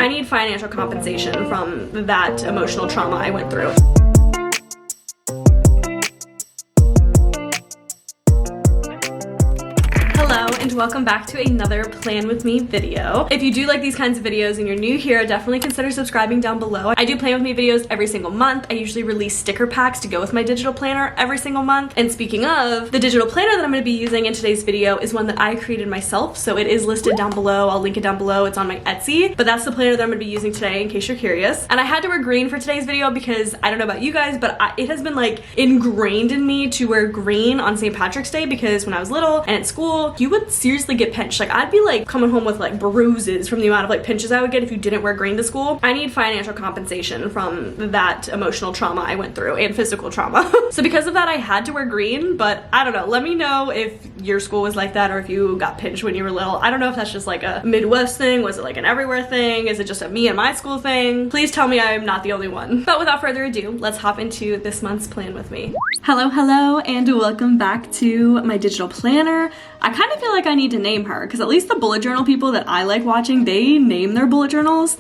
I need financial compensation from that emotional trauma I went through. Hello and welcome back to another Plan With Me video. If you do like these kinds of videos and you're new here, definitely consider subscribing down below. I do Plan With Me videos every single month. I usually release sticker packs to go with my digital planner every single month. And speaking of, the digital planner that I'm going to be using in today's video is one that I created myself, so it is listed down below. I'll link it down below. It's on my Etsy, but that's the planner that I'm going to be using today in case you're curious. And I had to wear green for today's video because I don't know about you guys, but it has been like ingrained in me to wear green on St. Patrick's Day because when I was little and at school, you would seriously get pinched. Like I'd be like coming home with like bruises from the amount of like pinches I would get if you didn't wear green to school. I need financial compensation from that emotional trauma I went through and physical trauma. So because of that, I had to wear green, but I don't know. Let me know if your school was like that or if you got pinched when you were little. I don't know if that's just like a Midwest thing. Was it like an everywhere thing? Is it just a me and my school thing? Please tell me I'm not the only one. But without further ado, let's hop into this month's Plan With Me. Hello, and welcome back to my digital planner. I kind of feel like I need to name her because at least the bullet journal people that I like watching, they name their bullet journals.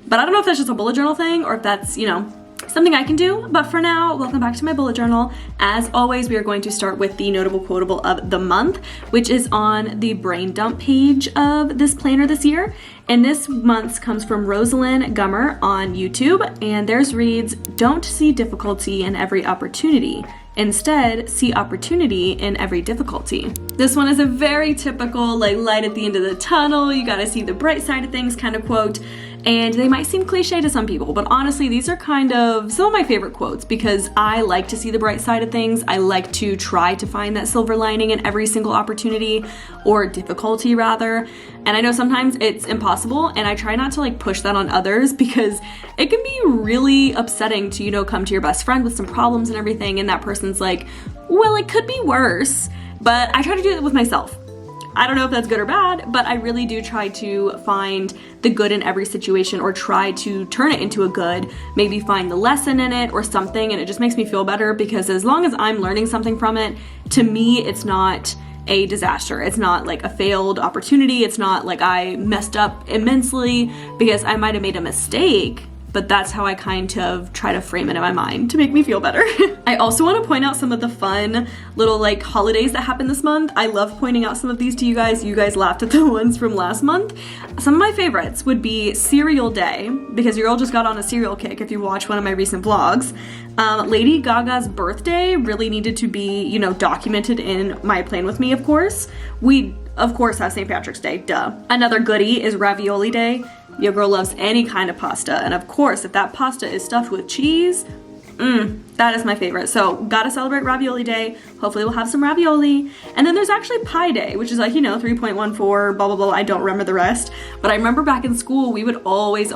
But I don't know if that's just a bullet journal thing or if that's, you know, something I can do. But for now, welcome back to my bullet journal. As always, we are going to start with the notable quotable of the month, which is on the brain dump page of this planner this year. And this month's comes from Rosalind Gummer on YouTube, and theirs reads, "Don't see difficulty in every opportunity. Instead, see opportunity in every difficulty." This one is a very typical, like, light at the end of the tunnel, you gotta see the bright side of things kind of quote. And they might seem cliche to some people, but honestly, these are kind of some of my favorite quotes because I like to see the bright side of things. I like to try to find that silver lining in every single opportunity, or difficulty rather. And I know sometimes it's impossible, and I try not to like push that on others because it can be really upsetting to, you know, come to your best friend with some problems and everything, and that person's like, well, it could be worse. But I try to do it with myself. I don't know if that's good or bad, but I really do try to find the good in every situation or try to turn it into a good, maybe find the lesson in it or something, and it just makes me feel better because as long as I'm learning something from it, to me, it's not a disaster. It's not like a failed opportunity. It's not like I messed up immensely because I might have made a mistake. But that's how I kind of try to frame it in my mind to make me feel better. I also want to point out some of the fun little like holidays that happened this month. I love pointing out some of these to you guys. You guys laughed at the ones from last month. Some of my favorites would be Cereal Day, because your girl just got on a cereal kick if you watch one of my recent vlogs. Lady Gaga's birthday really needed to be, you know, documented in my Plan With Me, of course. We, of course, have St. Patrick's Day, duh. Another goodie is Ravioli Day. Your girl loves any kind of pasta, and of course, if that pasta is stuffed with cheese, that is my favorite. So gotta celebrate Ravioli Day. Hopefully we'll have some ravioli. And then there's actually Pie Day, which is like, you know, 3.14, blah, blah, blah. I don't remember the rest. But I remember back in school, we would always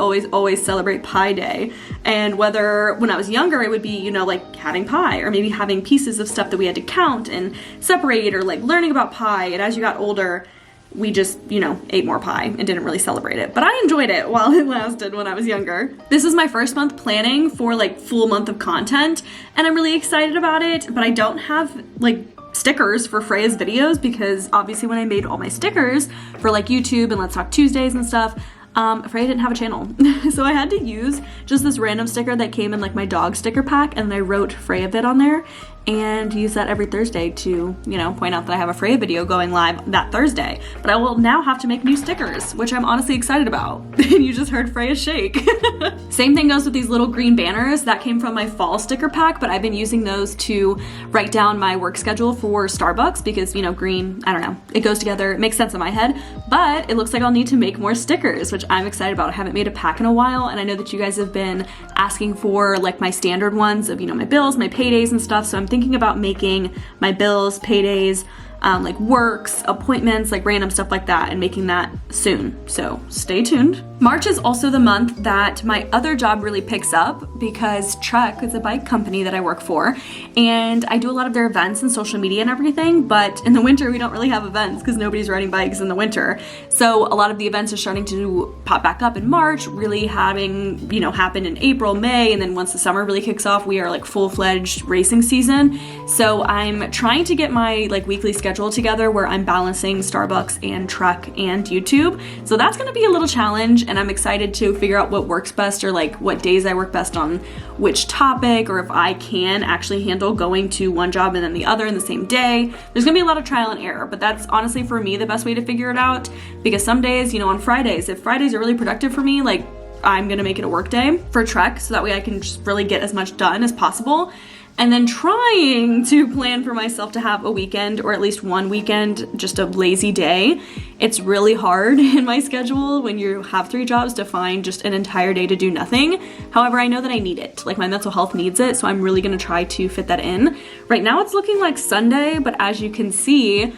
celebrate Pie Day. And whether when I was younger, it would be, you know, like having pie or maybe having pieces of stuff that we had to count and separate, or like learning about pie. And as you got older, we just, you know, ate more pie and didn't really celebrate it. But I enjoyed it while it lasted when I was younger. This is my first month planning for like full month of content, and I'm really excited about it, but I don't have like stickers for Freya's videos because obviously when I made all my stickers for like YouTube and Let's Talk Tuesdays and stuff, Freya didn't have a channel. So I had to use just this random sticker that came in like my dog sticker pack, and I wrote Freya vid on there and use that every Thursday to, you know, point out that I have a Freya video going live that Thursday. But I will now have to make new stickers, which I'm honestly excited about. And you just heard Freya shake. Same thing goes with these little green banners. That came from my fall sticker pack, but I've been using those to write down my work schedule for Starbucks because, you know, green, I don't know, it goes together, it makes sense in my head. But it looks like I'll need to make more stickers, which I'm excited about. I haven't made a pack in a while, and I know that you guys have been asking for like my standard ones of, you know, my bills, my paydays and stuff. So I'm thinking about making my bills, paydays, like works, appointments, like random stuff like that, and making that soon. So stay tuned. March is also the month that my other job really picks up because Trek is a bike company that I work for, and I do a lot of their events and social media and everything, but in the winter we don't really have events because nobody's riding bikes in the winter. So a lot of the events are starting to pop back up in March, really having, you know, happen in April, May, and then once the summer really kicks off, we are like full-fledged racing season. So I'm trying to get my like weekly schedule schedule together where I'm balancing Starbucks and Trek and YouTube. So that's gonna be a little challenge, and I'm excited to figure out what works best, or like what days I work best on which topic, or if I can actually handle going to one job and then the other in the same day. There's gonna be a lot of trial and error, but that's honestly for me the best way to figure it out, because some days, you know, on Fridays, if Fridays are really productive for me, like I'm gonna make it a work day for Trek so that way I can just really get as much done as possible. And then trying to plan for myself to have a weekend, or at least one weekend, just a lazy day. It's really hard in my schedule when you have 3 jobs to find just an entire day to do nothing. However, I know that I need it. Like, my mental health needs it, so I'm really gonna try to fit that in. Right now it's looking like Sunday, but as you can see,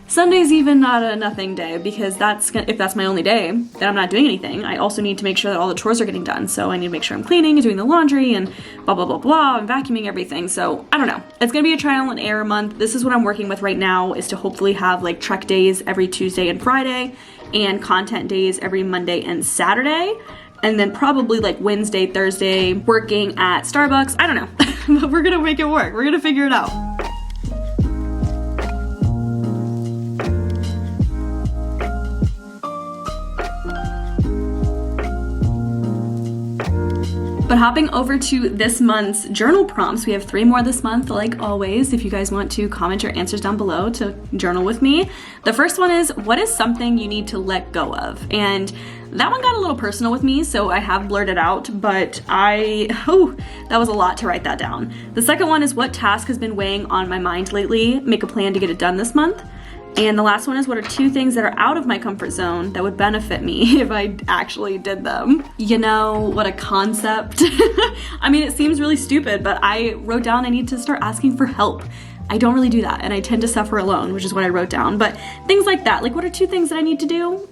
Sunday's even not a nothing day, because if that's my only day, then I'm not doing anything. I also need to make sure that all the chores are getting done. So I need to make sure I'm cleaning and doing the laundry and blah, blah, blah, blah, and vacuuming everything. So I don't know. It's gonna be a trial and error month. This is what I'm working with right now, is to hopefully have like Trek days every Tuesday and Friday, and content days every Monday and Saturday. And then probably like Wednesday, Thursday, working at Starbucks. I don't know, but we're gonna make it work. We're gonna figure it out. But hopping over to this month's journal prompts, we have 3 more this month, like always. If you guys want to comment your answers down below to journal with me. The first one is, what is something you need to let go of? And that one got a little personal with me, so I have blurted out, but that was a lot to write that down. The second one is, what task has been weighing on my mind lately? Make a plan to get it done this month. And the last one is, what are 2 things that are out of my comfort zone that would benefit me if I actually did them? You know, what a concept. I mean, it seems really stupid, but I wrote down I need to start asking for help. I don't really do that, and I tend to suffer alone, which is what I wrote down. But things like that, like what are 2 things that I need to do?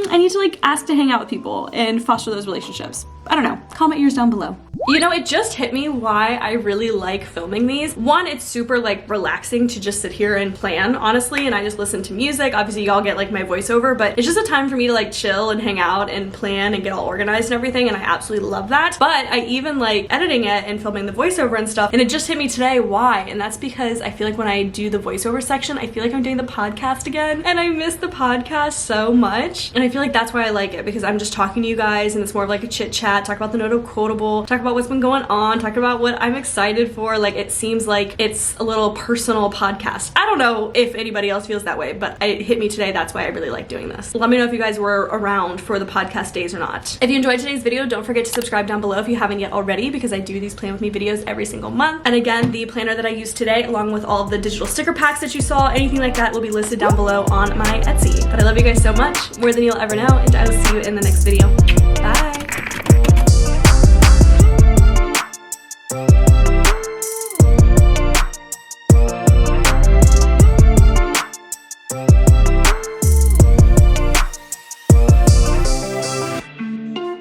I need to like ask to hang out with people and foster those relationships. I don't know, comment yours down below. You know, it just hit me why I really like filming these. One, it's super like relaxing to just sit here and plan, honestly, and I just listen to music. Obviously y'all get like my voiceover, but it's just a time for me to like chill and hang out and plan and get all organized and everything, and I absolutely love that. But I even like editing it and filming the voiceover and stuff, and it just hit me today why, and that's because I feel like when I do the voiceover section, I feel like I'm doing the podcast again, and I miss the podcast so much. And I feel like that's why I like it, because I'm just talking to you guys, and it's more of like a chit chat, talk about the note quotable, talk about what's been going on, talk about what I'm excited for. Like, it seems like it's a little personal podcast. I don't know if anybody else feels that way, but it hit me today. That's why I really like doing this. Let me know if you guys were around for the podcast days or not. If you enjoyed today's video, don't forget to subscribe down below if you haven't yet already, because I do these Plan With Me videos every single month. And again, the planner that I used today, along with all of the digital sticker packs that you saw, anything like that will be listed down below on my Etsy. But I love you guys so much, more than you'll ever know, and I will see you in the next video.